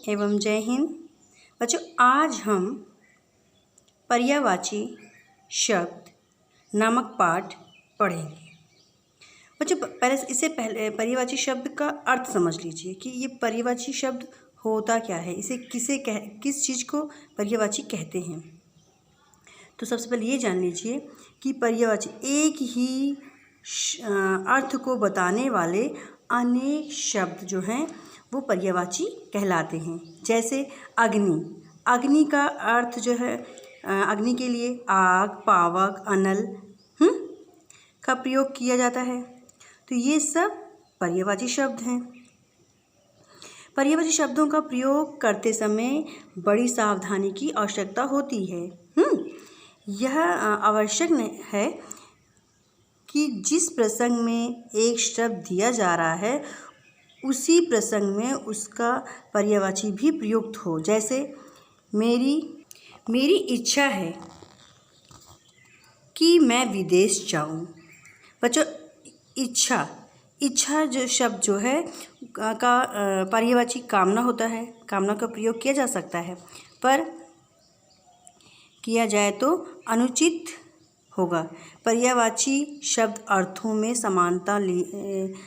एवं जय हिंद। बच्चों, आज हम पर्यायवाची शब्द नामक पाठ पढ़ेंगे। बच्चों, इससे पहले पर्यायवाची शब्द का अर्थ समझ लीजिए कि ये पर्यायवाची शब्द होता क्या है, इसे किस चीज़ को पर्यायवाची कहते हैं। तो सबसे पहले ये जान लीजिए कि पर्यायवाची एक ही अर्थ को बताने वाले अनेक शब्द जो हैं वो पर्यायवाची कहलाते हैं। जैसे अग्नि का अर्थ जो है, अग्नि के लिए आग, पावक, अनल का प्रयोग किया जाता है। तो ये सब पर्यायवाची शब्द हैं। पर्यायवाची शब्दों का प्रयोग करते समय बड़ी सावधानी की आवश्यकता होती है। यह आवश्यक है कि जिस प्रसंग में एक शब्द दिया जा रहा है उसी प्रसंग में उसका पर्यायवाची भी प्रयुक्त हो। जैसे मेरी इच्छा है कि मैं विदेश जाऊं। बच्चों, इच्छा जो शब्द जो है का पर्यायवाची कामना होता है। कामना का प्रयोग किया जा सकता है, पर किया जाए तो अनुचित होगा। पर्यायवाची शब्द अर्थों में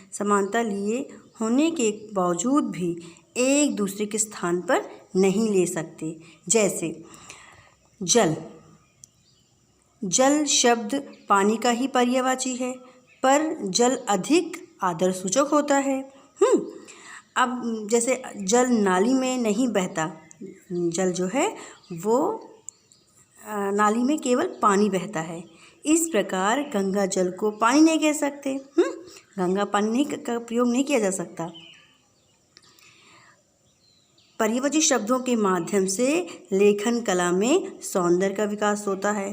समानता लिए होने के बावजूद भी एक दूसरे के स्थान पर नहीं ले सकते। जैसे जल शब्द पानी का ही पर्यायवाची है, पर जल अधिक आदरसूचक होता है। अब जैसे जल नाली में नहीं बहता, जल जो है वो नाली में केवल पानी बहता है। इस प्रकार गंगा जल को पानी नहीं कह सकते। गंगा पानी का प्रयोग नहीं किया जा सकता। पर्यायवाची शब्दों के माध्यम से लेखन कला में सौंदर्य का विकास होता है।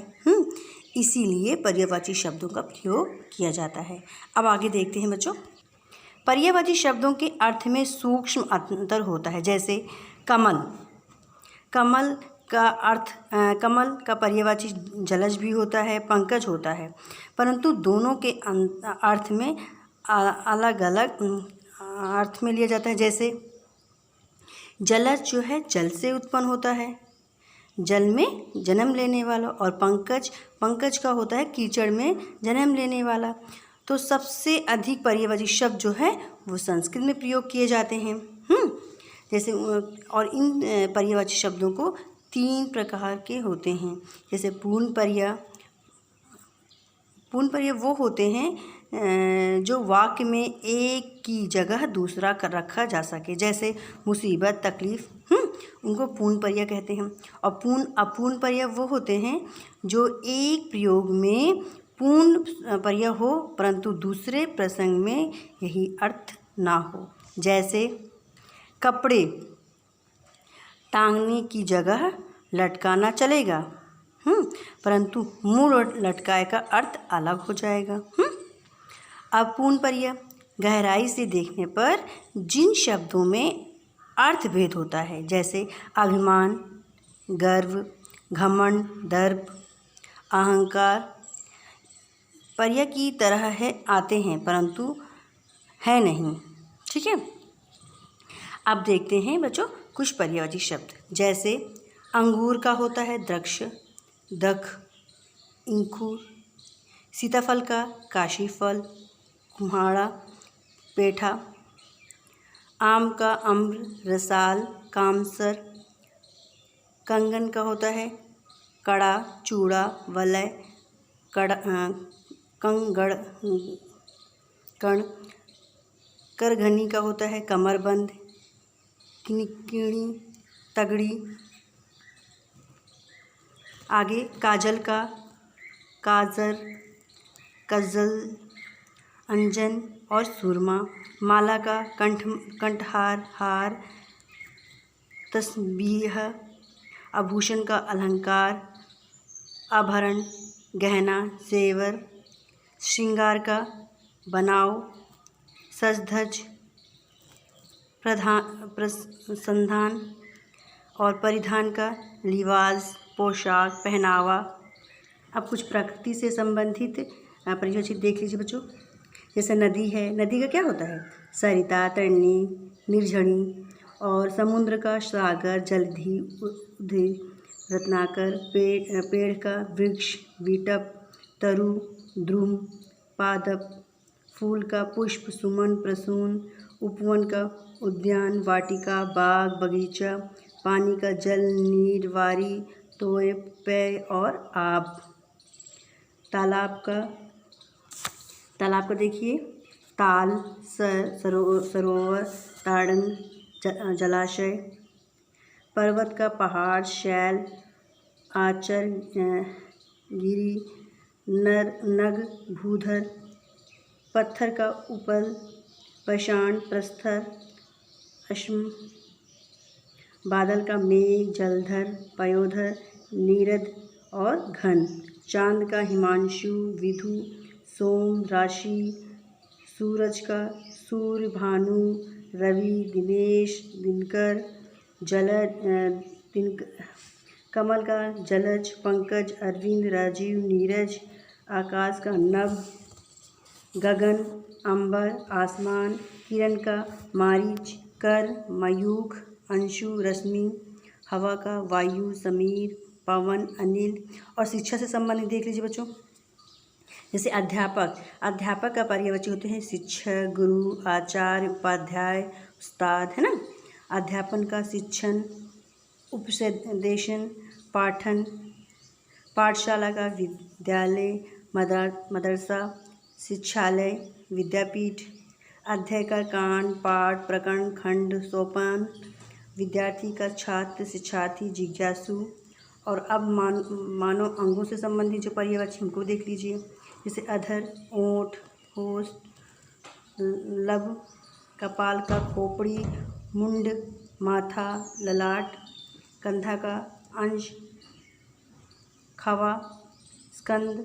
इसीलिए पर्यायवाची शब्दों का प्रयोग किया जाता है। अब आगे देखते हैं बच्चों। पर्यायवाची शब्दों के अर्थ में सूक्ष्म अंतर होता है। जैसे कमल का पर्यायवाची जलज भी होता है, पंकज होता है, परंतु दोनों के अर्थ में अलग अलग अर्थ में लिया जाता है। जैसे जलज जो है जल से उत्पन्न होता है, जल में जन्म लेने वाला, और पंकज का होता है कीचड़ में जन्म लेने वाला। तो सबसे अधिक पर्यायवाची शब्द जो है वो संस्कृत में प्रयोग किए जाते हैं। जैसे और इन पर्यायवाची शब्दों को 3 प्रकार के होते हैं। जैसे पूर्ण पर्याय वो होते हैं जो वाक्य में एक की जगह दूसरा रखा जा सके। जैसे मुसीबत, तकलीफ, उनको पूर्ण पर्याय कहते हैं। और अपूर्ण पर्याय वो होते हैं जो एक प्रयोग में पूर्ण पर्याय हो परंतु दूसरे प्रसंग में यही अर्थ ना हो। जैसे कपड़े टांगने की जगह लटकाना चलेगा, परंतु मुड़ लटकाए का अर्थ अलग हो जाएगा। अपूर्ण पर्याय गहराई से देखने पर जिन शब्दों में अर्थ भेद होता है, जैसे अभिमान, गर्व, घमंड, दर्प, अहंकार, पर्याय की तरह आते हैं परंतु है नहीं। ठीक है। अब देखते हैं बच्चों कुछ पर्यायवाची शब्द। जैसे अंगूर का होता है द्रक्ष, दख, इंखुर। सीताफल का काशीफल, कुम्हाड़ा, पेठा। आम का अम्र, रसाल, कामसर। कंगन का होता है कड़ा, चूड़ा, वलय, कण। करघनी का होता है कमरबंद, किणकी, तगड़ी। आगे काजल का काजर, कजल, अंजन और सुरमा। माला का कंठहार, हार, तस्बीह। आभूषण का अलंकार, आभरण, गहना, जेवर। श्रृंगार का बनाव, सज-धज, प्रसंधान। और परिधान का लिबास, पोशाक, पहनावा। अब कुछ प्रकृति से संबंधित पर्यायवाची देख लीजिए बच्चों। जैसे नदी है, नदी का क्या होता है सरिता, तरणी, निर्झरी। और समुद्र का सागर, जलधि, उधि, रत्नाकर, पेड़ का वृक्ष, विटप, तरु, द्रुम, पादप, फूल का पुष्प, सुमन, प्रसून, उपवन का उद्यान, वाटिका, बाग, बगीचा, पानी का जल, नीर, वारी, तोय, पेय और आब। तालाब का देखिए, ताल, सरोवर, ताड़न, जलाशय। पर्वत का पहाड़, शैल, आचर, गिरी, नग, भूधर। पत्थर का उपल, पाषाण, प्रस्तर, अश्म। बादल का मेघ, जलधर, पयोधर, नीरद और घन। चांद का हिमांशु, विधु, सोम, राशि। सूरज का सूर्य, भानु, रवि, दिनेश, दिनकर, कमल का जलज, पंकज, अरविंद, राजीव, नीरज। आकाश का नभ, गगन, अंबर, आसमान। किरण का मारीच, कर, मयूख, अंशु, रश्मि। हवा का वायु, समीर, पवन, अनिल। और शिक्षा से संबंधित देख लीजिए बच्चों, जैसे अध्यापक का पर्यायवाची होते हैं शिक्षक, गुरु, आचार्य, उपाध्याय, उस्ताद, है ना। अध्यापन का शिक्षण, उपदेशन, पाठन। पाठशाला का विद्यालय, मदरसा, शिक्षालय, विद्यापीठ। अध्याय का कांड, पाठ, प्रकरण, खंड, सोपान। विद्यार्थी का छात्र, शिक्षार्थी, जिज्ञासु। और अब मानव अंगों से संबंधित जो पर्यायवाची हमको देख लीजिए, जैसे अधर, ओंठ, होश, लब, कपाल का खोपड़ी, मुंड, माथा, ललाट। कंधा का अंश, खवा, स्कंद,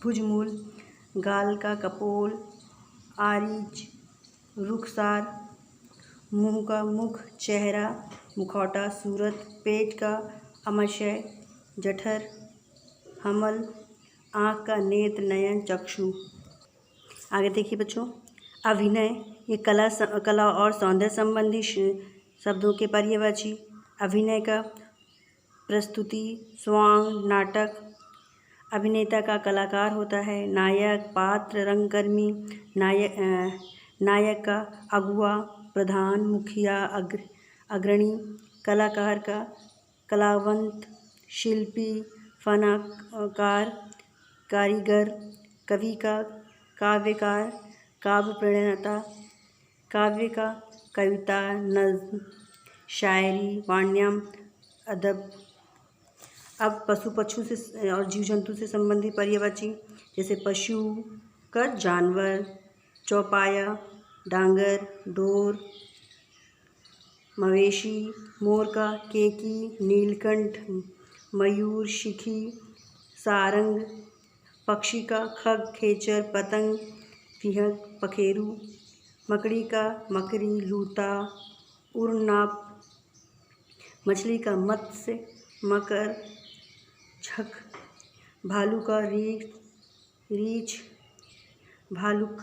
भुजमूल। गाल का कपोल, आरिज, रुखसार। मुंह का मुख, चेहरा, मुखौटा, सूरत। पेट का अमाशय, जठर, हमल। आँख का नेत्र, नयन, चक्षु। आगे देखिए बच्चों, अभिनय, ये कला और सौंदर्य संबंधी शब्दों के पर्यायवाची। अभिनय का प्रस्तुति, स्वांग, नाटक। अभिनेता का कलाकार होता है। नायक, पात्र, रंगकर्मी। नायक का अगुआ, प्रधान, मुखिया, अग्रणी। कलाकार का कलावंत, शिल्पी, फनकार, कारीगर। कवि का काव्यकार, काव्य प्रणेता। काव्य का कविता, नज्म, शायरी, वाण्याम, अदब। अब पशु से और जीव जंतु से संबंधित पर्यायवाची, जैसे पशु का जानवर, चौपाया, डांगर, डोर, मवेशी। मोर का केकी, नीलकंठ, मयूर, शिखी, सारंग। पक्षी का खग, खेचर, पतंग, पिहक, पखेरू। मकड़ी का मकड़ी, लूता, उड़नाप। मछली का मत्स्य, मकर, झक। भालू का रीछ, भालुक।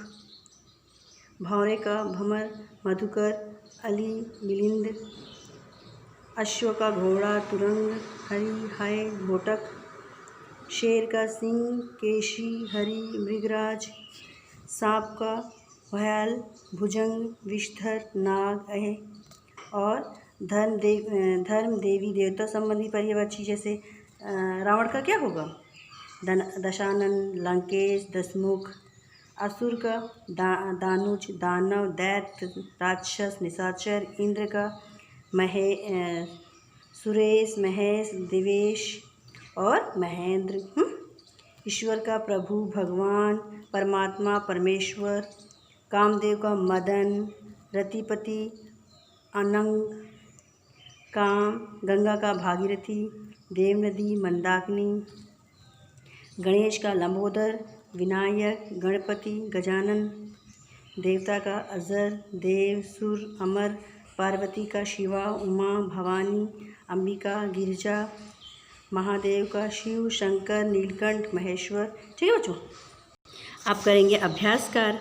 भौरे का भमर, मधुकर, अली, मिलिंद। अश्व का घोड़ा, तुरंग, हरि, हाय, घोटक। शेर का सिंह, केशी, हरि, मृगराज। सांप का भयाल, भुजंग, विषधर, नाग, अह। और धर्म देवी देवता संबंधी पर्यायवाची, जैसे रावण का क्या होगा, दशानन, लंकेश, दशमुख। असुर का दानुज, दानव, दैत्य, राक्षस, निशाचर। इंद्र का सुरेश, महेश, दिवेश और महेंद्र। ईश्वर का प्रभु, भगवान, परमात्मा, परमेश्वर। कामदेव का मदन, रतिपति, अनंग, काम। गंगा का भागीरथी, देवनदी, मंदाकिनी। गणेश का लंबोदर, विनायक, गणपति, गजानन। देवता का अजर, देव, सुर, अमर। पार्वती का शिवा, उमा, भवानी, अंबिका, गिरिजा। महादेव का शिव, शंकर, नीलकंठ, महेश्वर। ठीक है बच्चों, आप करेंगे अभ्यास कार्य।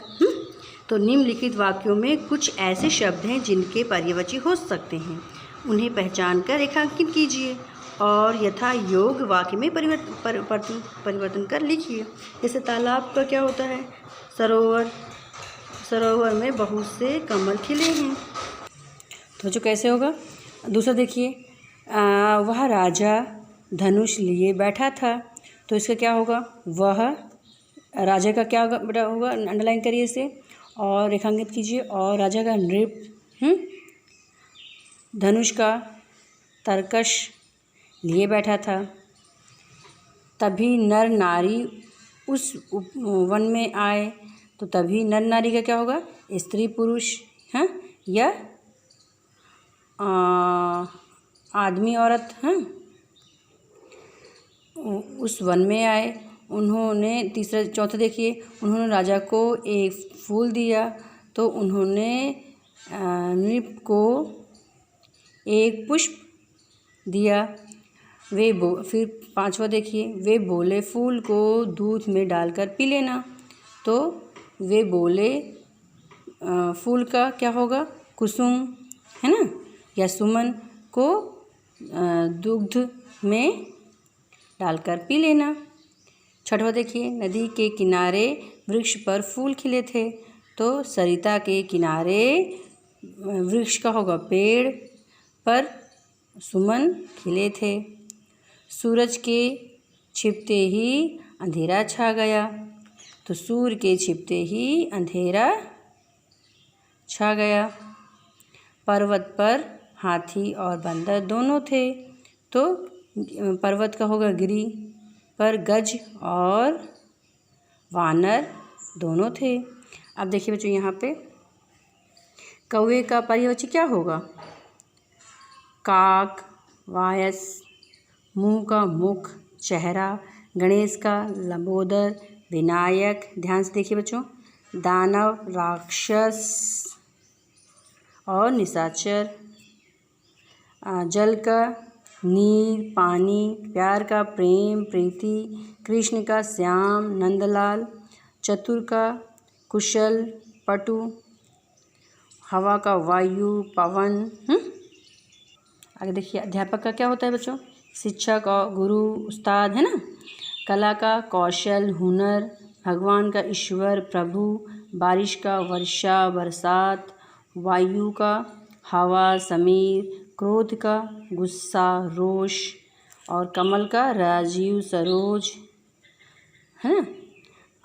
तो निम्नलिखित वाक्यों में कुछ ऐसे शब्द हैं जिनके पर्यायवाची हो सकते हैं, उन्हें पहचान कर रेखांकित कीजिए और यथा योग वाक्य में परिवर्तन कर लिखिए। जैसे तालाब का क्या होता है? सरोवर, सरोवर में बहुत से कमल खिले हैं। तो जो कैसे होगा? दूसरा देखिए, वह राजा धनुष लिए बैठा था, तो इसका क्या होगा? वह राजा का क्या होगा? अंडरलाइन करिए इसे और रेखांकित कीजिए। और राजा का नृप, धनुष का तरकश लिए बैठा था। तभी नर नारी उस वन में आए, तो तभी नर नारी का क्या होगा? स्त्री पुरुष, हैं, या आदमी औरत, हैं, उस वन में आए। उन्होंने चौथा देखिए, उन्होंने राजा को एक फूल दिया, तो उन्होंने नृप को एक पुष्प दिया। फिर पांचवा देखिए, वे बोले फूल को दूध में डालकर पी लेना, तो वे बोले फूल का क्या होगा? कुसुम, है ना, या सुमन को दुग्ध में डालकर पी लेना। छठवा देखिए, नदी के किनारे वृक्ष पर फूल खिले थे, तो सरिता के किनारे वृक्ष का होगा? पेड़ पर सुमन खिले थे। सूरज के छिपते ही अंधेरा छा गया, तो सूर्य के छिपते ही अंधेरा छा गया। पर्वत पर हाथी और बंदर दोनों थे, तो पर्वत का होगा गिरी, पर गज और वानर दोनों थे। अब देखिए बच्चों, यहाँ पे कौवे का पर्यायवाची क्या होगा? काक, वायस, मुंह का मुख, चेहरा, गणेश का लंबोदर, विनायक, ध्यान से देखिए बच्चों, दानव, राक्षस और निशाचर, जल का नीर, पानी, प्यार का प्रेम, प्रीति, कृष्ण का श्याम, नंदलाल, चतुर का कुशल, पटु, हवा का वायु, पवन। आगे देखिए, अध्यापक का क्या होता है बच्चों? शिक्षक और गुरु, उस्ताद, है ना। कला का कौशल, हुनर, भगवान का ईश्वर, प्रभु, बारिश का वर्षा, बरसात, वायु का हवा, समीर, क्रोध का गुस्सा, रोष, और कमल का राजीव, सरोज, है ना।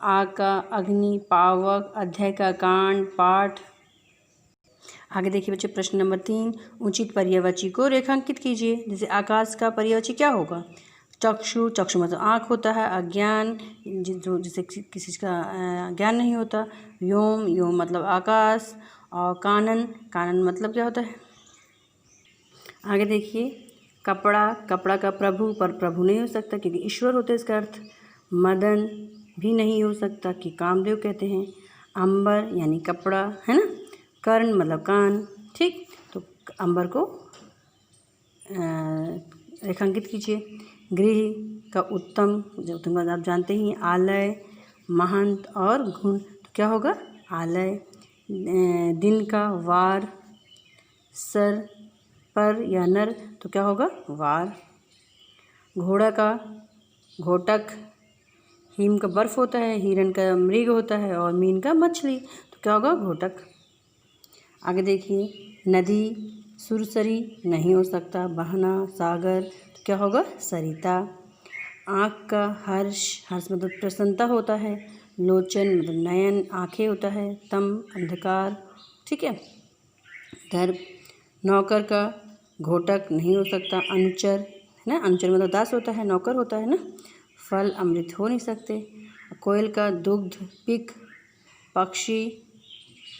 आग का अग्नि, पावक, अध्याय का कांड, पाठ। आगे देखिए बच्चे, प्रश्न नंबर 3, उचित पर्यायवाची को रेखांकित कीजिए। जैसे आकाश का पर्यायवाची क्या होगा? चक्षु, चक्षु मतलब आँख होता है। अज्ञान, जो जिसे किसी का ज्ञान नहीं होता। व्योम, व्योम मतलब आकाश। और कानन, कानन मतलब क्या होता है? आगे देखिए, कपड़ा, कपड़ा का प्रभु, पर प्रभु नहीं हो सकता क्योंकि ईश्वर होते हैं इसका अर्थ। मदन भी नहीं हो सकता कि कामदेव कहते हैं। अंबर यानी कपड़ा, है ना। कर्ण मतलब कान, ठीक। तो अंबर को रेखांकित कीजिए। गृह का उत्तम, जो उत्तम आप जानते ही। आलय, महंत और गुण, तो क्या होगा? आलय। दिन का वार, सर पर या नर, तो क्या होगा? वार। घोड़ा का घोटक, हिम का बर्फ होता है, हिरण का मृग होता है और मीन का मछली, तो क्या होगा? घोटक। आगे देखिए, नदी सुरसरी नहीं हो सकता, बहना, सागर, तो क्या होगा? सरिता। आँख का हर्ष, हर्ष मतलब प्रसन्नता होता है। लोचन मतलब नयन, आँखें होता है। तम अंधकार, ठीक है। दर्प, नौकर का घोटक नहीं हो सकता। अनुचर, है ना, अनुचर मतलब दास होता है, नौकर होता है ना। फल अमृत हो नहीं सकते। कोयल का दुग्ध, पिक, पक्षी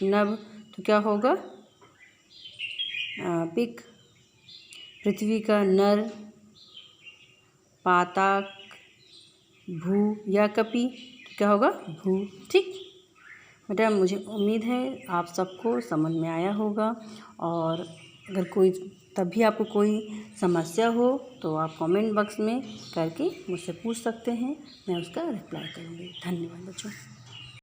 नभ, तो क्या होगा? पिक। पृथ्वी का नर, पाताक, भू या कपि, तो क्या होगा? भू, ठीक। बेटा मुझे उम्मीद है आप सबको समझ में आया होगा, और अगर कोई तब भी आपको कोई समस्या हो तो आप कमेंट बॉक्स में करके मुझसे पूछ सकते हैं, मैं उसका रिप्लाई करूँगी। धन्यवाद बच्चों।